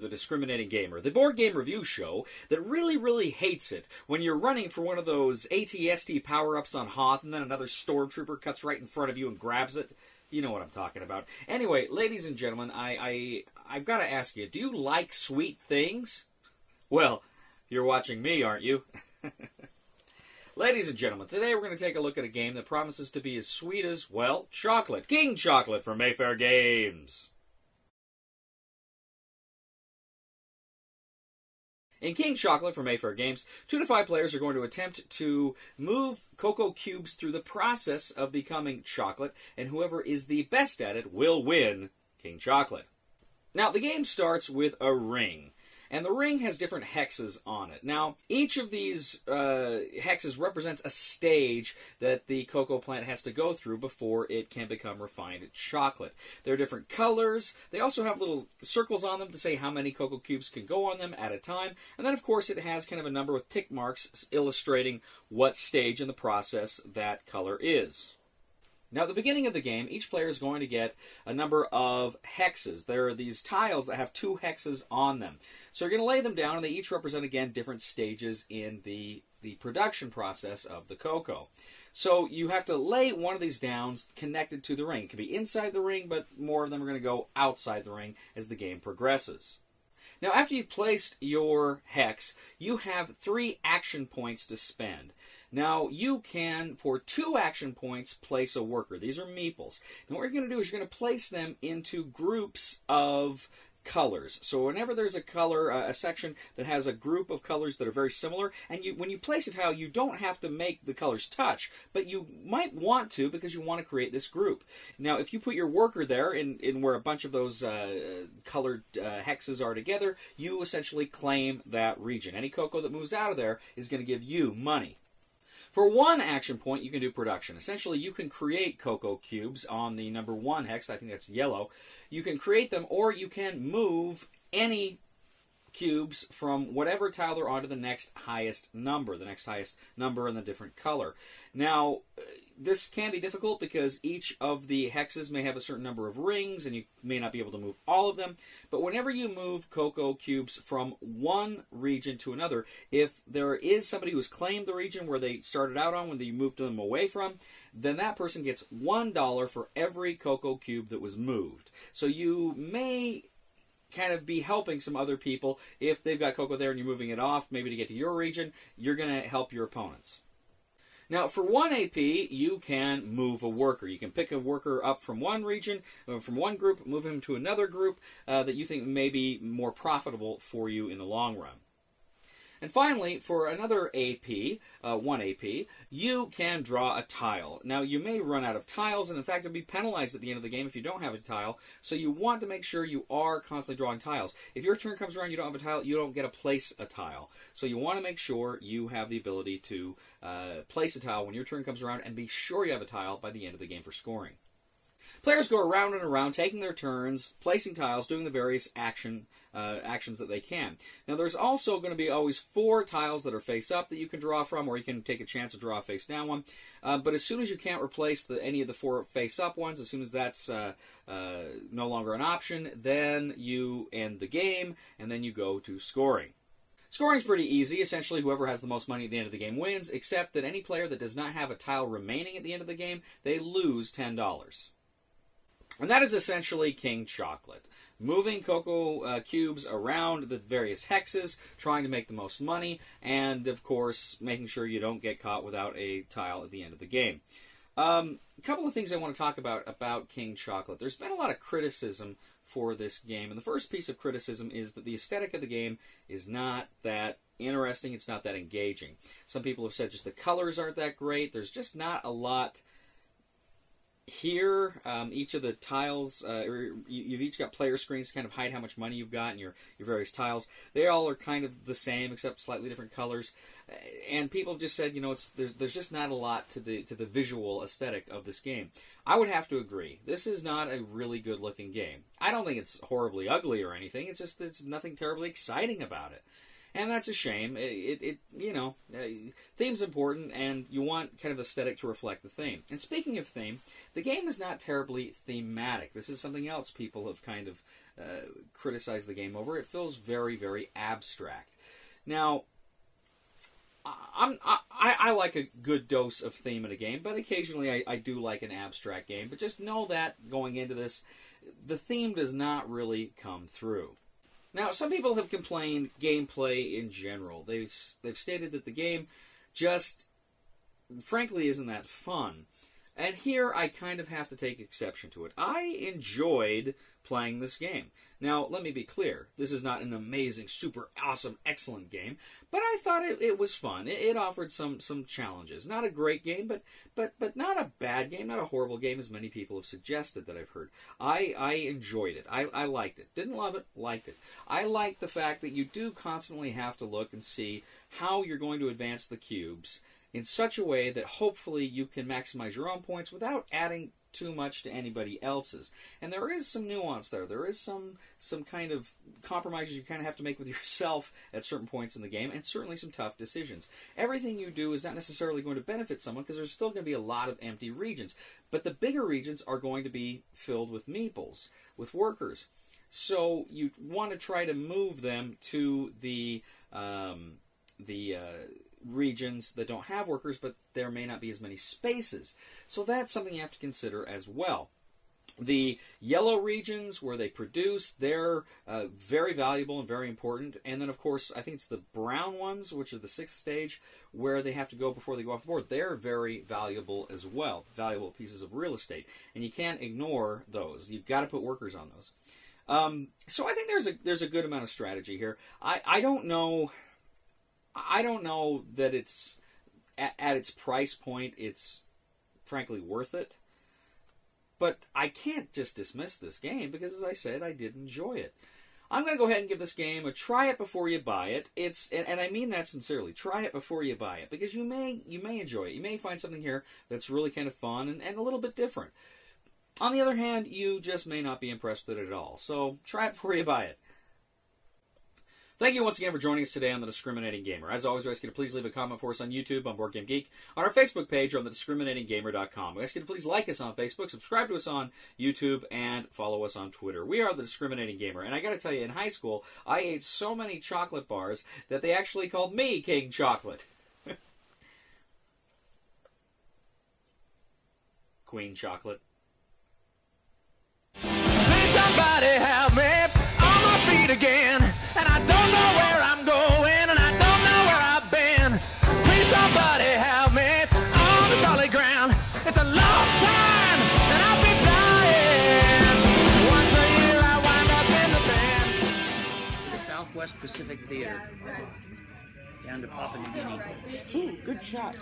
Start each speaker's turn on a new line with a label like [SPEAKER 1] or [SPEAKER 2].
[SPEAKER 1] the discriminating gamer, the board game review show that really, really hates it when you're running for one of those AT-ST power-ups on Hoth and then another stormtrooper cuts right in front of you and grabs it. You know what I'm talking about. Anyway, ladies and gentlemen, I've got to ask you, do you like sweet things? Well, you're watching me, aren't you? Ladies and gentlemen, today we're going to take a look at a game that promises to be as sweet as, well, chocolate. King Chocolate from Mayfair Games. In King Chocolate from Mayfair Games, 2 to 5 players are going to attempt to move cocoa cubes through the process of becoming chocolate, and whoever is the best at it will win King Chocolate. Now, the game starts with a ring. And the ring has different hexes on it. Now, each of these hexes represents a stage that the cocoa plant has to go through before it can become refined chocolate. There are different colors. They also have little circles on them to say how many cocoa cubes can go on them at a time. And then, of course, it has kind of a number with tick marks illustrating what stage in the process that color is. Now, at the beginning of the game, each player is going to get a number of hexes. There are these tiles that have 2 hexes on them. So you're going to lay them down, and they each represent, again, different stages in the production process of the cocoa. So you have to lay one of these down connected to the ring. It can be inside the ring, but more of them are going to go outside the ring as the game progresses. Now, after you've placed your hex, you have 3 action points to spend. Now, you can, for 2 action points, place a worker. These are meeples. Now, what you're going to do is you're going to place them into groups of colors. So whenever there's a color, a section that has a group of colors that are very similar, and when you place a tile, you don't have to make the colors touch, but you might want to because you want to create this group. Now, if you put your worker there in where a bunch of those colored hexes are together, you essentially claim that region. Any cocoa that moves out of there is going to give you money. For 1 action point, you can do production. Essentially, you can create cocoa cubes on the number 1 hex. I think that's yellow. You can create them, or you can move any cubes from whatever tile they're on to the next highest number in the different color. Now, this can be difficult because each of the hexes may have a certain number of rings, and you may not be able to move all of them. But whenever you move cocoa cubes from one region to another, if there is somebody who has claimed the region where they started out on when you moved them away from, then that person gets $1 for every cocoa cube that was moved. So you may kind of be helping some other people. If they've got cocoa there and you're moving it off, maybe to get to your region, you're going to help your opponents. Now, for 1 AP, you can move a worker. You can pick a worker up from one region, from one group, move him to another group that you think may be more profitable for you in the long run. And finally, for another AP, 1 AP, you can draw a tile. Now, you may run out of tiles, and in fact, you'll be penalized at the end of the game if you don't have a tile, so you want to make sure you are constantly drawing tiles. If your turn comes around and you don't have a tile, you don't get to place a tile. So you want to make sure you have the ability to place a tile when your turn comes around, and be sure you have a tile by the end of the game for scoring. Players go around and around, taking their turns, placing tiles, doing the various actions that they can. Now, there's also going to be always 4 tiles that are face up that you can draw from, or you can take a chance to draw a face down one. But as soon as you can't replace any of the 4 face up ones, as soon as that's no longer an option, then you end the game, and then you go to scoring. Scoring's pretty easy. Essentially, whoever has the most money at the end of the game wins, except that any player that does not have a tile remaining at the end of the game, they lose $10. And that is essentially King Chocolate. Moving cocoa cubes around the various hexes, trying to make the most money, and, of course, making sure you don't get caught without a tile at the end of the game. A couple of things I want to talk about King Chocolate. There's been a lot of criticism for this game, and the first piece of criticism is that the aesthetic of the game is not that interesting, it's not that engaging. Some people have said just the colors aren't that great, there's just not a lot here. Each of the tiles, you've each got player screens to kind of hide how much money you've got in your various tiles. They all are kind of the same, except slightly different colors. And people have just said, you know, there's just not a lot to the visual aesthetic of this game. I would have to agree. This is not a really good-looking game. I don't think it's horribly ugly or anything. It's just there's nothing terribly exciting about it. And that's a shame. Theme's important, and you want kind of aesthetic to reflect the theme. And speaking of theme, the game is not terribly thematic. This is something else people have kind of criticized the game over. It feels very, very abstract. Now, I like a good dose of theme in a game, but occasionally I do like an abstract game. But just know that going into this, the theme does not really come through. Now, some people have complained gameplay in general. They've stated that the game just, frankly, isn't that fun. And here I kind of have to take exception to it. I enjoyed playing this game. Now, let me be clear. This is not an amazing, super awesome, excellent game, but I thought it was fun. It offered some challenges. Not a great game, but not a bad game, not a horrible game, as many people have suggested that I've heard. I enjoyed it. I liked it. Didn't love it, liked it. I like the fact that you do constantly have to look and see how you're going to advance the cubes in such a way that hopefully you can maximize your own points without adding too much to anybody else's. And there is some nuance there. There is some kind of compromises you kind of have to make with yourself at certain points in the game, and certainly some tough decisions. Everything you do is not necessarily going to benefit someone, because there's still going to be a lot of empty regions. But the bigger regions are going to be filled with meeples, with workers. So you want to try to move them to the regions that don't have workers, but there may not be as many spaces. So that's something you have to consider as well. The yellow regions where they produce, they're very valuable and very important. And then, of course, I think it's the brown ones, which are the 6th stage, where they have to go before they go off the board. They're very valuable as well, valuable pieces of real estate. And you can't ignore those. You've got to put workers on those. So I think there's a good amount of strategy here. I don't know that it's at its price point, it's frankly worth it. But I can't just dismiss this game because, as I said, I did enjoy it. I'm going to go ahead and give this game a try it before you buy it. And I mean that sincerely. Try it before you buy it, because you may enjoy it. You may find something here that's really kind of fun and a little bit different. On the other hand, you just may not be impressed with it at all. So try it before you buy it. Thank you once again for joining us today on The Discriminating Gamer. As always, we ask you to please leave a comment for us on YouTube, on Board Game Geek, on our Facebook page, or on thediscriminatinggamer.com. We ask you to please like us on Facebook, subscribe to us on YouTube, and follow us on Twitter. We are The Discriminating Gamer, and I gotta tell you, in high school, I ate so many chocolate bars that they actually called me King Chocolate. Queen Chocolate.
[SPEAKER 2] Please somebody help me on my feet again. And I don't know where I'm going, and I don't know where I've been. Please somebody help me on the solid ground. It's a long time, and I'll be dying. Once a year I wind up in the band.
[SPEAKER 3] The Southwest Pacific Theater, down to Papua New Guinea.
[SPEAKER 4] Ooh, good shot.